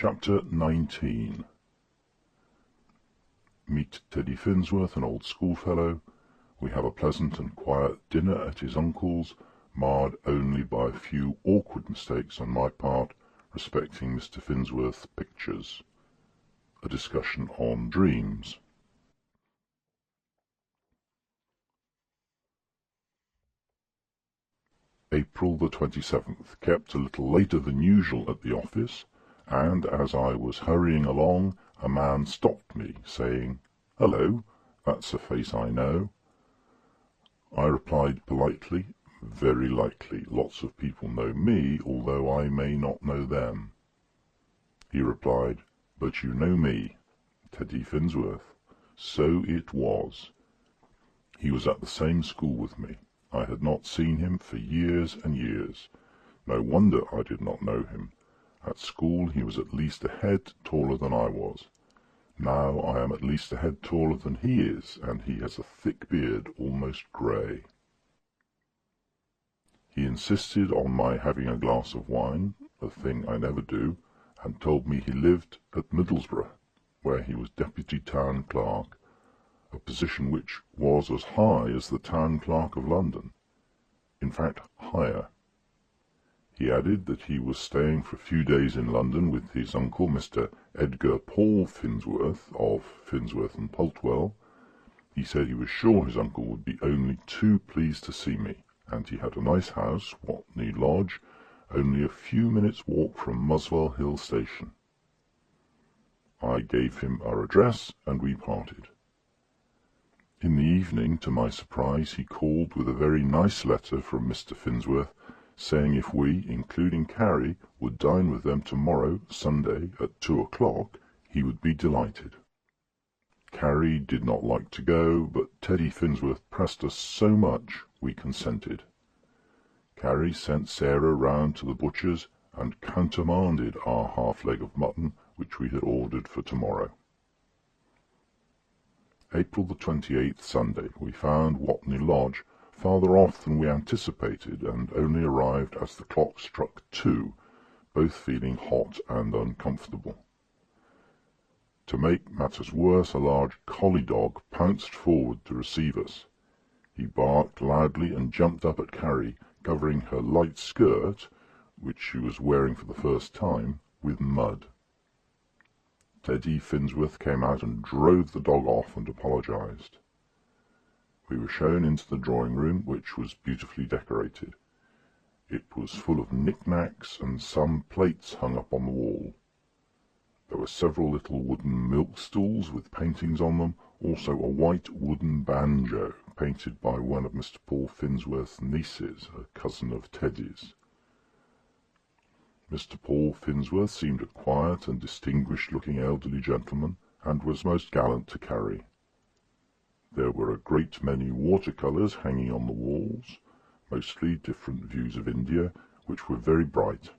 Chapter 19. Meet Teddy Finsworth, an old schoolfellow. We have a pleasant and quiet dinner at his uncle's, marred only by a few awkward mistakes on my part respecting Mr. Finsworth's pictures. A discussion on dreams. April the 27th. Kept a little later than usual at the office, and as I was hurrying along, a man stopped me, saying, "Hello, that's a face I know." I replied politely, "Very likely. Lots of people know me, although I may not know them." He replied, "But you know me, Teddy Finsworth." So it was. He was at the same school with me. I had not seen him for years and years. No wonder I did not know him. At school he was at least a head taller than I was. Now I am at least a head taller than he is, and he has a thick beard, almost grey. He insisted on my having a glass of wine, a thing I never do, and told me he lived at Middlesbrough, where he was deputy town clerk, a position which was as high as the town clerk of London, in fact higher. He added that he was staying for a few days in London with his uncle, Mr. Edgar Paul Finsworth, of Finsworth and Pultwell. He said he was sure his uncle would be only too pleased to see me, and he had a nice house, Watney Lodge, only a few minutes' walk from Muswell Hill Station. I gave him our address, and we parted. In the evening, to my surprise, he called with a very nice letter from Mr. Finsworth, saying if we, including Carrie, would dine with them tomorrow, Sunday, at 2 o'clock, he would be delighted. Carrie did not like to go, but Teddy Finsworth pressed us so much we consented. Carrie sent Sarah round to the butcher's and countermanded our half-leg of mutton, which we had ordered for tomorrow. April the 28th, Sunday. We found Watney Lodge farther off than we anticipated, and only arrived as the clock struck 2, both feeling hot and uncomfortable. To make matters worse, a large collie dog pounced forward to receive us. He barked loudly and jumped up at Carrie, covering her light skirt, which she was wearing for the first time, with mud. Teddy Finsworth came out and drove the dog off and apologized. We were shown into the drawing-room, which was beautifully decorated. It was full of knick-knacks, and some plates hung up on the wall. There were several little wooden milk-stools with paintings on them, also a white wooden banjo, painted by one of Mr. Paul Finsworth's nieces, a cousin of Teddy's. Mr. Paul Finsworth seemed a quiet and distinguished-looking elderly gentleman, and was most gallant to Carrie. There were a great many water-colours hanging on the walls, mostly different views of India, which were very bright.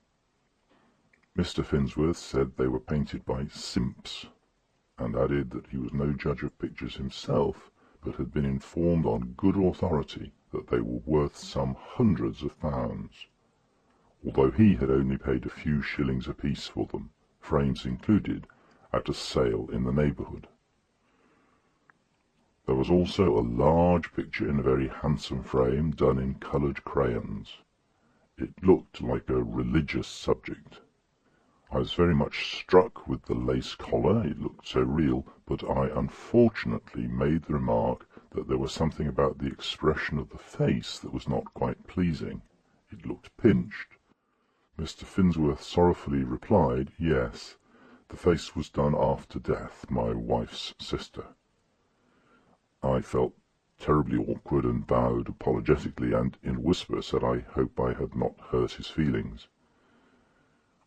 Mr. Finsworth said they were painted by simps, and added that he was no judge of pictures himself, but had been informed on good authority that they were worth some hundreds of pounds, although he had only paid a few shillings apiece for them, frames included, at a sale in the neighbourhood. There was also a large picture in a very handsome frame, done in coloured crayons. It looked like a religious subject. I was very much struck with the lace collar, it looked so real, but I unfortunately made the remark that there was something about the expression of the face that was not quite pleasing. It looked pinched. Mr. Finsworth sorrowfully replied, "Yes, the face was done after death, my wife's sister." I felt terribly awkward and bowed apologetically, and in a whisper said I hope I had not hurt his feelings.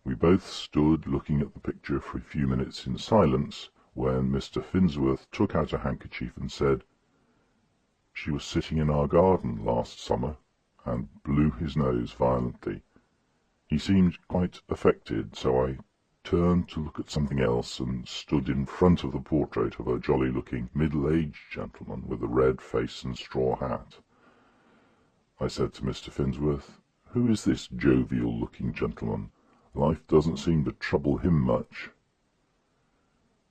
We both stood looking at the picture for a few minutes in silence, when Mr. Finsworth took out a handkerchief and said, "She was sitting in our garden last summer," and blew his nose violently. He seemed quite affected, so I turned to look at something else, and stood in front of the portrait of a jolly-looking middle-aged gentleman with a red face and straw hat. I said to Mr. Finsworth, "Who is this jovial-looking gentleman? Life doesn't seem to trouble him much."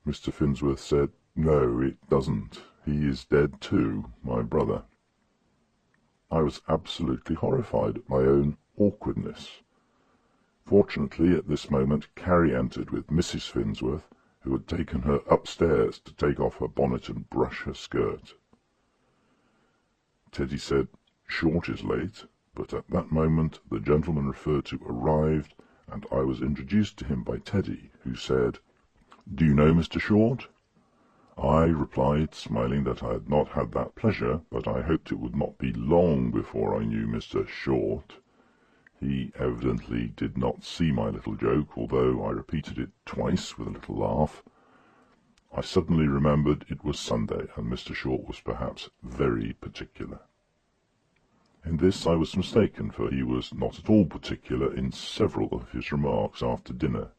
Mr. Finsworth said, "No, it doesn't. He is dead too, my brother." I was absolutely horrified at my own awkwardness. Fortunately, at this moment, Carrie entered with Mrs. Finsworth, who had taken her upstairs to take off her bonnet and brush her skirt. Teddy said, "Short is late," but at that moment the gentleman referred to arrived, and I was introduced to him by Teddy, who said, "Do you know Mr. Short?" I replied, smiling, that I had not had that pleasure, but I hoped it would not be long before I knew Mr. Short. He evidently did not see my little joke, although I repeated it twice with a little laugh. I suddenly remembered it was Sunday, and Mr. Short was perhaps very particular. In this I was mistaken, for he was not at all particular in several of his remarks after dinner.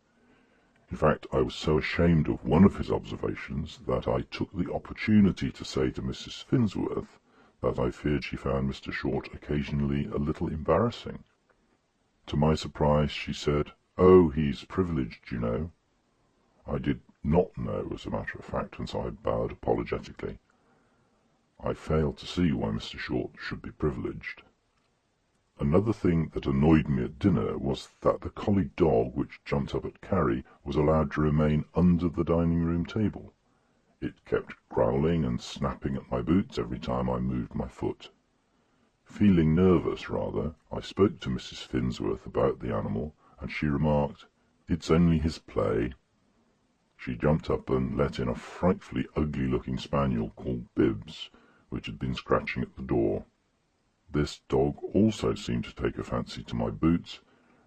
In fact, I was so ashamed of one of his observations that I took the opportunity to say to Mrs. Finsworth that I feared she found Mr. Short occasionally a little embarrassing. To my surprise, she said, "Oh, he's privileged, you know." I did not know, as a matter of fact, and so I bowed apologetically. I failed to see why Mr. Short should be privileged. Another thing that annoyed me at dinner was that the collie dog which jumped up at Carrie was allowed to remain under the dining-room table. It kept growling and snapping at my boots every time I moved my foot. Feeling nervous, rather, I spoke to Mrs. Finsworth about the animal, and she remarked, "It's only his play." She jumped up and let in a frightfully ugly-looking spaniel called Bibbs, which had been scratching at the door. This dog also seemed to take a fancy to my boots,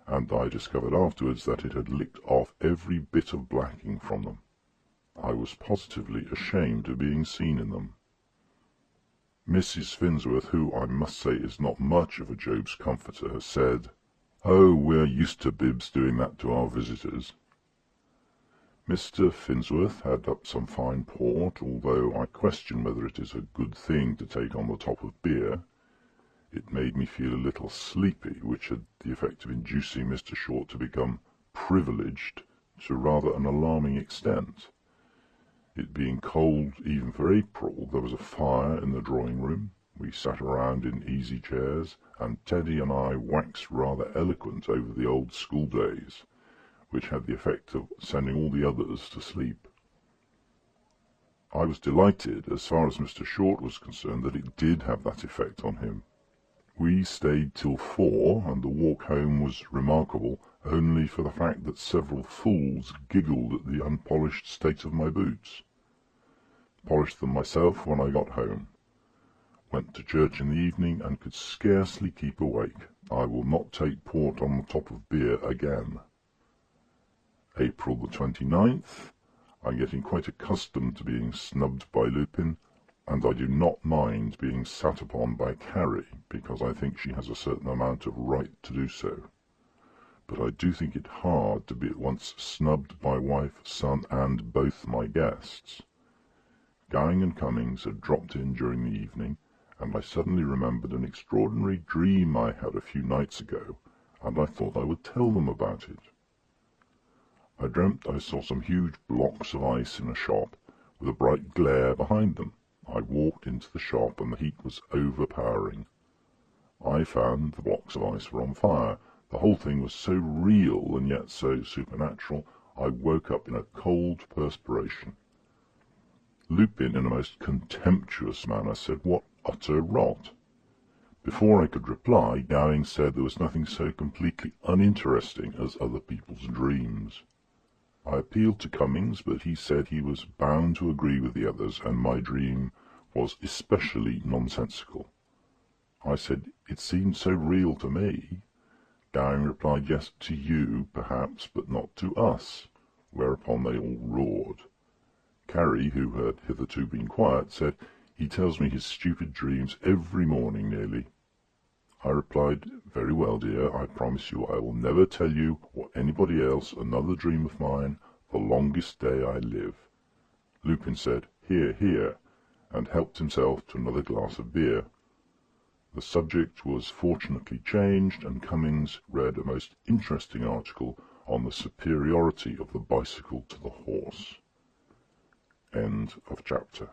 and I discovered afterwards that it had licked off every bit of blacking from them. I was positively ashamed of being seen in them. Mrs. Finsworth, who I must say is not much of a Job's comforter, said, "Oh, we're used to Bibbs doing that to our visitors." Mr. Finsworth had up some fine port, although I question whether it is a good thing to take on the top of beer. It made me feel a little sleepy, which had the effect of inducing Mr. Short to become privileged to rather an alarming extent. It being cold even for April, there was a fire in the drawing-room. We sat around in easy chairs, and Teddy and I waxed rather eloquent over the old school days, which had the effect of sending all the others to sleep. I was delighted, as far as Mr. Short was concerned, that it did have that effect on him. We stayed till 4, and the walk home was remarkable only for the fact that several fools giggled at the unpolished state of my boots. Polished them myself when I got home. Went to church in the evening and could scarcely keep awake. I will not take port on the top of beer again. April the 29th. I'm getting quite accustomed to being snubbed by Lupin, and I do not mind being sat upon by Carrie, because I think she has a certain amount of right to do so. But I do think it hard to be at once snubbed by wife, son, and both my guests. Gowing and Cummings had dropped in during the evening, and I suddenly remembered an extraordinary dream I had a few nights ago, and I thought I would tell them about it. I dreamt I saw some huge blocks of ice in a shop, with a bright glare behind them. I walked into the shop, and the heat was overpowering. I found the blocks of ice were on fire. The whole thing was so real and yet so supernatural, I woke up in a cold perspiration. Lupin, in a most contemptuous manner, said, "What utter rot!" Before I could reply, Gowing said there was nothing so completely uninteresting as other people's dreams. I appealed to Cummings, but he said he was bound to agree with the others, and my dream was especially nonsensical. I said it seemed so real to me. Gowing replied, "Yes, to you, perhaps, but not to us," whereupon they all roared. Carrie, who had hitherto been quiet, said, "He tells me his stupid dreams every morning nearly." I replied, "Very well, dear, I promise you I will never tell you or anybody else another dream of mine the longest day I live." Lupin said, "Hear, hear," and helped himself to another glass of beer. The subject was fortunately changed, and Cummings read a most interesting article on the superiority of the bicycle to the horse. End of chapter.